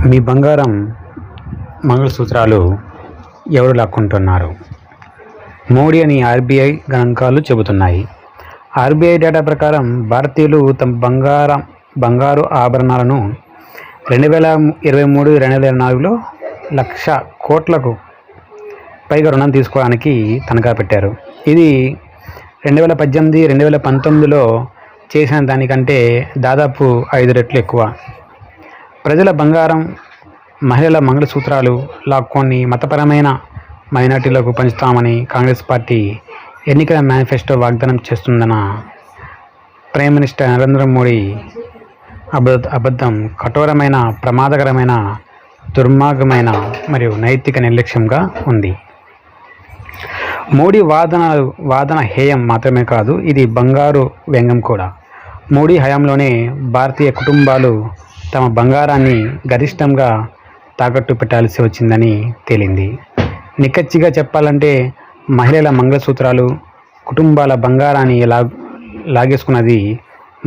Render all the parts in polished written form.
మీ బంగారం మంగళసూత్రాలు ఎవరు లాక్కుంటున్నారు? మోడీ అని ఆర్బీఐ గణాంకాలు చెబుతున్నాయి. ఆర్బీఐ డేటా ప్రకారం భారతీయులు తమ బంగారు ఆభరణాలను 2023-2024లో 1,00,000 కోట్లకు పైగా రుణం తీసుకోవడానికి తనఖా పెట్టారు. ఇది 2018-2019లో చేసిన దానికంటే దాదాపు 5 రెట్లు ఎక్కువ. ప్రజల బంగారం, మహిళల మంగళసూత్రాలు లాక్కొని మతపరమైన మైనార్టీలకు పంచుతామని కాంగ్రెస్ పార్టీ ఎన్నికల మేనిఫెస్టో వాగ్దానం చేస్తుందన్న ప్రైమ్ మినిస్టర్ నరేంద్ర మోడీ అబద్ధం కఠోరమైన, ప్రమాదకరమైన, దుర్మార్గమైన మరియు నైతిక నిర్లక్ష్యంగా ఉంది. మోడీ వాదన హేయం మాత్రమే కాదు, ఇది బంగారు వ్యంగ్యం కూడా. మోడీ హయాంలోనే భారతీయ కుటుంబాలు తమ బంగారాన్ని గరిష్టంగా తాకట్టు పెట్టాల్సి వచ్చిందని తేలింది. నిక్కచ్చిగా చెప్పాలంటే మహిళల మంగళసూత్రాలు, కుటుంబాల బంగారాన్ని లాగేసుకున్నది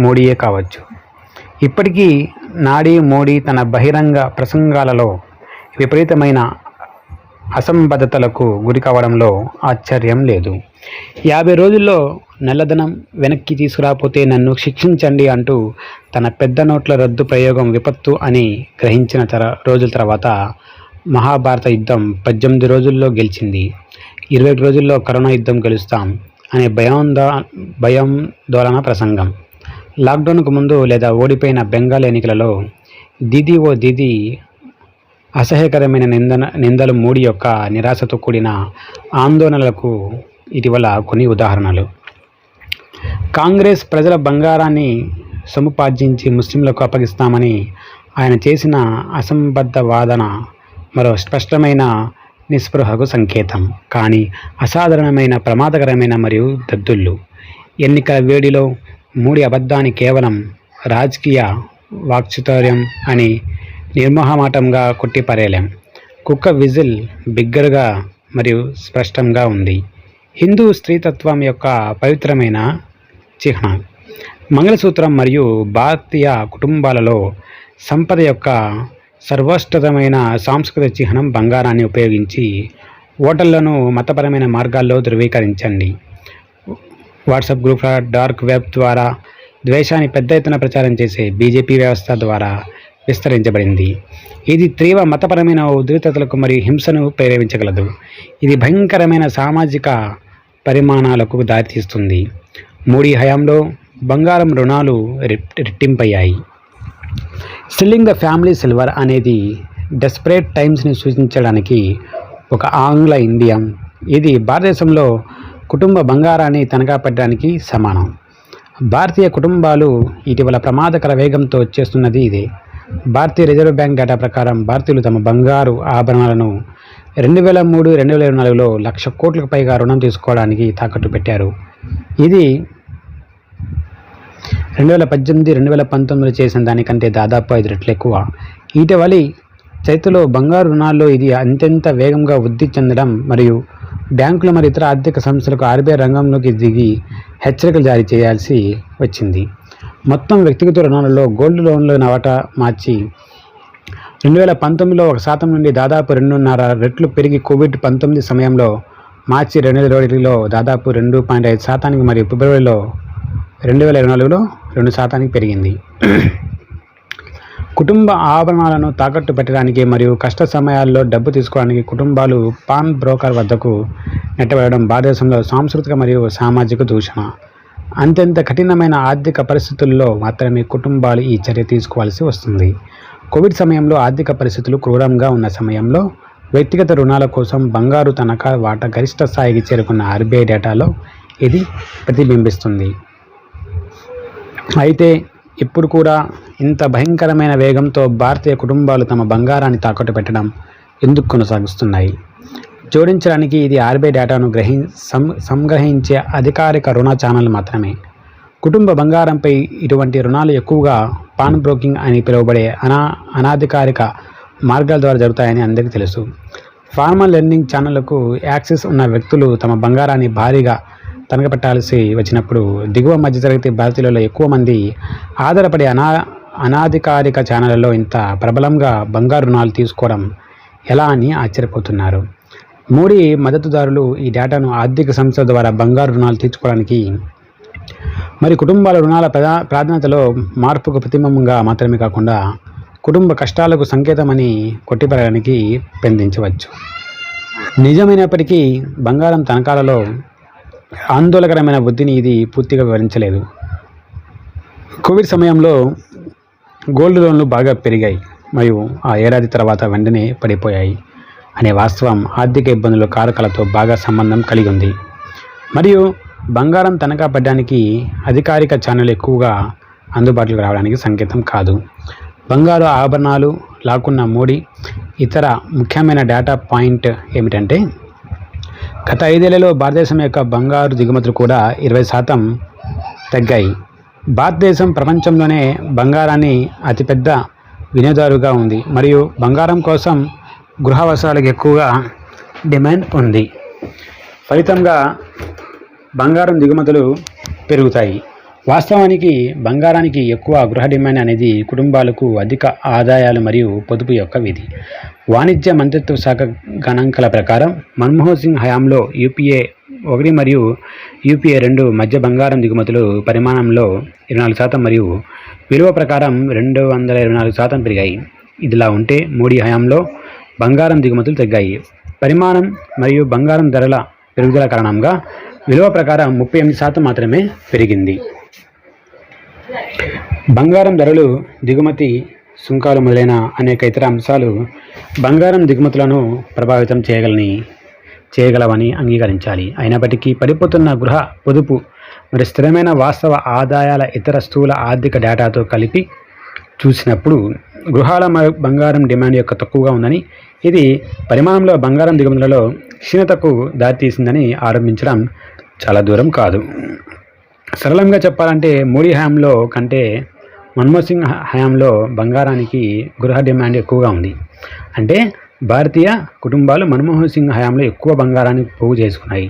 మోడీయే కావచ్చు. ఇప్పటికీ మోడీ తన బహిరంగ ప్రసంగాలలో విపరీతమైన అసంబద్ధతలకు గురి కావడంలో ఆశ్చర్యం లేదు. 50 రోజుల్లో నల్లధనం వెనక్కి తీసుకురాకపోతే నన్ను శిక్షించండి అంటూ తన పెద్ద నోట్ల రద్దు ప్రయోగం విపత్తు అని గ్రహించిన రోజుల తర్వాత మహాభారత యుద్ధం 18 రోజుల్లో గెలిచింది. 21 రోజుల్లో కరోనా యుద్ధం గెలుస్తాం అనే భయాందోళన ప్రసంగం. లాక్డౌన్కు ముందు లేదా ఓడిపోయిన బెంగాల్ ఎన్నికలలో దీదీ ఓ దీదీ అసహ్యకరమైన నిందలు మోడీ యొక్క నిరాశతో కూడిన ఆందోళనలకు ఇటీవల కొన్ని ఉదాహరణలు. కాంగ్రెస్ ప్రజల బంగారాన్ని సముపార్జించి ముస్లింలకు అప్పగిస్తామని ఆయన చేసిన అసంబద్ధ వాదన మరో స్పష్టమైన నిస్పృహకు సంకేతం. కానీ అసాధారణమైన, ప్రమాదకరమైన మరియు దద్దుళ్ళు. ఎన్నికల వేడిలో మోడీ అబద్ధాన్ని కేవలం రాజకీయ వాక్చాతుర్యం అని నిర్మోహమాటంగా కొట్టిపారేలేం. కుక్క విజిల్ బిగ్గరగా మరియు స్పష్టంగా ఉంది. హిందూ స్త్రీతత్వం యొక్క పవిత్రమైన చిహ్నం మంగళసూత్రం మరియు భారతీయ కుటుంబాలలో సంపద యొక్క సర్వోన్నతమైన సాంస్కృతిక చిహ్నం బంగారాన్ని ఉపయోగించి ఓటర్లను మతపరమైన మార్గాల్లో ధృవీకరించండి. వాట్సాప్ గ్రూప్ల, డార్క్ వెబ్ ద్వారా ద్వేషాన్ని పెద్ద ఎత్తున ప్రచారం చేసే బీజేపీ వ్యవస్థ ద్వారా విస్తరించబడింది. ఇది తీవ్ర మతపరమైన ఉద్రిక్తతలకు మరియు హింసను ప్రేరేపించగలదు. ఇది భయంకరమైన సామాజిక పరిమాణాలకు దారితీస్తుంది. మోడీ హయాంలో బంగారం రుణాలు రెట్టింపయ్యాయి. సెల్లింగ్ ద ఫ్యామిలీ సిల్వర్ అనేది డెస్పరేట్ టైమ్స్ని సూచించడానికి ఒక ఆంగ్ల ఇండియం. ఇది భారతదేశంలో కుటుంబ బంగారాన్ని తనఖా పెట్టడానికి సమానం. భారతీయ కుటుంబాలు ఇటీవల ప్రమాదకర వేగంతో చేస్తున్నది ఇదే. భారతీయ రిజర్వ్ బ్యాంక్ డేటా ప్రకారం భారతీయులు తమ బంగారు ఆభరణాలను 2023-2024లో 1,00,000 కోట్లకు పైగా రుణం తీసుకోవడానికి తాకట్టు పెట్టారు. ఇది 2018-2019లో చేసిన దానికంటే దాదాపు 5 రెట్లు ఎక్కువ. ఇటీవలి చరిత్రలో బంగారు రుణాల్లో ఇది అత్యంత వేగంగా వృద్ధి చెందడం మరియు బ్యాంకులు మరియు ఇతర ఆర్థిక సంస్థలకు ఆర్బీఐ రంగంలోకి దిగి హెచ్చరికలు జారీ చేయాల్సి వచ్చింది. మొత్తం వ్యక్తిగత రుణాలలో గోల్డ్ లోన్ల వాటా మార్చి 2019లో 1% నుండి దాదాపు 2.5 రెట్లు పెరిగి కోవిడ్-19 సమయంలో మార్చి 2020లో దాదాపు 2.5% మరియు ఫిబ్రవరిలో 2024లో 2% పెరిగింది. కుటుంబ ఆభరణాలను తాకట్టు పెట్టడానికి మరియు కష్ట సమయాల్లో డబ్బు తీసుకోవడానికి కుటుంబాలు పాన్ బ్రోకర్ వద్దకు నెట్టబడడం భారతదేశంలో సాంస్కృతిక మరియు సామాజిక దూషణ. అత్యంత కఠినమైన ఆర్థిక పరిస్థితుల్లో మాత్రమే కుటుంబాలు ఈ చర్య తీసుకోవాల్సి వస్తుంది. కోవిడ్ సమయంలో ఆర్థిక పరిస్థితులు క్రూరంగా ఉన్న సమయంలో వ్యక్తిగత రుణాల కోసం బంగారు తనఖా వాటా గరిష్ట స్థాయికి చేరుకున్న ఆర్బీఐ డేటాలో ఇది ప్రతిబింబిస్తుంది. అయితే ఇప్పుడు కూడా ఇంత భయంకరమైన వేగంతో భారతీయ కుటుంబాలు తమ బంగారాన్ని తాకట్టు పెట్టడం ఎందుకు కొనసాగిస్తున్నాయి? జోడించడానికి ఇది ఆర్బీఐ డేటాను సంగ్రహించే అధికారిక రుణ ఛానల్ మాత్రమే. కుటుంబ బంగారంపై ఇటువంటి రుణాలు ఎక్కువగా పాన్ బ్రోకింగ్ అని పిలువబడే అనాధికారిక మార్గాల ద్వారా జరుగుతాయని అందరికీ తెలుసు. ఫార్మల్ లెండింగ్ ఛానళ్లకు యాక్సెస్ ఉన్న వ్యక్తులు తమ బంగారాన్ని భారీగా తనఖా పెట్టాల్సి వచ్చినప్పుడు దిగువ మధ్యతరగతి భారతీయులలో ఎక్కువ మంది ఆధారపడే అనాధికారిక ఛానళ్లలో ఇంత ప్రబలంగా బంగారు రుణాలు తీసుకోవడం ఎలా అని ఆశ్చర్యపోతున్నారు. మోడీ మద్దతుదారులు ఈ డేటాను ఆర్థిక సంస్థ ద్వారా బంగారు రుణాలు తీర్చుకోవడానికి మరి కుటుంబాల రుణాల ప్రాధాన్యతలో మార్పుకు ప్రతిబింబంగా మాత్రమే కాకుండా కుటుంబ కష్టాలకు సంకేతమని కొట్టిపడడానికి పెందించవచ్చు. నిజమైనప్పటికీ బంగారం తనఖాలలో ఆందోళనకరమైన వృద్ధిని ఇది పూర్తిగా వివరించలేదు. కోవిడ్ సమయంలో గోల్డ్ లోన్లు బాగా పెరిగాయి మరియు ఆ ఏడాది తర్వాత వెంటనే పడిపోయాయి అనే వాస్తవం ఆర్థిక ఇబ్బందుల కారకాలతో బాగా సంబంధం కలిగి ఉంది. మరియు బంగారం తనఖా పెట్టడానికి అధికారిక ఛానల్ ఎక్కువగా అందుబాటులోకి రావడానికి సంకేతం కాదు. బంగారు ఆభరణాలు లాక్కున్న మోడీ ఇతర ముఖ్యమైన డేటా పాయింట్ ఏమిటంటే, గత 5 ఏళ్లలో భారతదేశం యొక్క బంగారు దిగుమతులు కూడా 20% తగ్గాయి. భారతదేశం ప్రపంచంలోనే బంగారాన్ని అతిపెద్ద వినియోగదారుగా ఉంది మరియు బంగారం కోసం గృహ అవసరాలకు ఎక్కువగా డిమాండ్ ఉంది. ఫలితంగా బంగారం దిగుమతులు పెరుగుతాయి. వాస్తవానికి బంగారానికి ఎక్కువ గృహ డిమాండ్ అనేది కుటుంబాలకు అధిక ఆదాయాలు మరియు పొదుపు యొక్క విధి. వాణిజ్య మంత్రిత్వ శాఖ గణాంకాల ప్రకారం మన్మోహన్ సింగ్ హయాంలో యూపీఏ 1 మరియు యూపీఏ 2 మధ్య బంగారం దిగుమతులు పరిమాణంలో 24% మరియు విలువ ప్రకారం 224% పెరిగాయి. ఇదిలా ఉంటే మోడీ హయాంలో బంగారం దిగుమతులు తగ్గాయి. పరిమాణం మరియు బంగారం ధరల పెరుగుదల కారణంగా విలువ ప్రకారం 38% మాత్రమే పెరిగింది. బంగారం ధరలు, దిగుమతి సుంకాలు మొదలైన అనేక ఇతర అంశాలు బంగారం దిగుమతులను ప్రభావితం చేయగలవని అంగీకరించాలి. అయినప్పటికీ పడిపోతున్న గృహ పొదుపు మరియు స్థిరమైన వాస్తవ ఆదాయాల ఇతర స్థూల ఆర్థిక డేటాతో కలిపి చూసినప్పుడు గృహాల బంగారం డిమాండ్ యొక్క తక్కువగా ఉందని, ఇది పరిమాణంలో బంగారం దిగుమతులలో క్షీణతకు దారితీసిందని ఆరంభించడం చాలా దూరం కాదు. సరళంగా చెప్పాలంటే మోడీ హయాంలో కంటే మన్మోహన్ సింగ్ హయాంలో బంగారానికి గృహ డిమాండ్ ఎక్కువగా ఉంది. అంటే భారతీయ కుటుంబాలు మన్మోహన్ సింగ్ హయాంలో ఎక్కువ బంగారాన్ని పోగు చేసుకున్నాయి.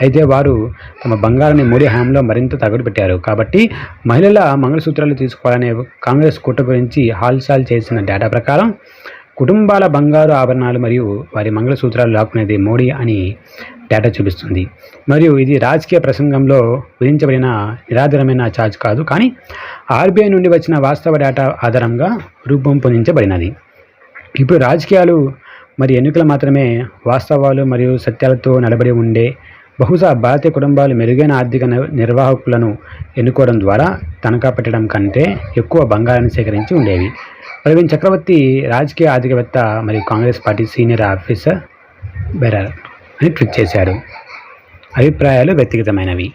అయితే వారు తమ బంగారాన్ని మోడీ హయాంలో మరింత తగ్గట్టు పెట్టారు. కాబట్టి మహిళల మంగళసూత్రాలు తీసుకోవాలనే కాంగ్రెస్ కుట్ర గురించి హాల్చాల్ చేసిన డేటా ప్రకారం కుటుంబాల బంగారు ఆభరణాలు మరియు వారి మంగళసూత్రాలు లాక్కునేది మోడీ అని డేటా చూపిస్తుంది. మరియు ఇది రాజకీయ ప్రసంగంలో విధించబడిన నిరాధారమైన ఛార్జ్ కాదు, కానీ ఆర్బీఐ నుండి వచ్చిన వాస్తవ డేటా ఆధారంగా రూపొందించబడినది. ఇప్పుడు రాజకీయాలు మరియు ఎన్నికలు మాత్రమే వాస్తవాలు మరియు సత్యాలతో నడబడి ఉండే బహుశా భారతీయ కుటుంబాలు మెరుగైన ఆర్థిక నిర్వాహకులను ఎన్నుకోవడం ద్వారా తనఖా పెట్టడం కంటే ఎక్కువ బంగారాన్ని సేకరించి ఉండేవి. ప్రవీణ్ చక్రవర్తి రాజకీయ ఆర్థికవేత్త మరియు Congress party senior officer bearer అని ట్వీట్ చేశారు. అభిప్రాయాలు వ్యక్తిగతమైనవి.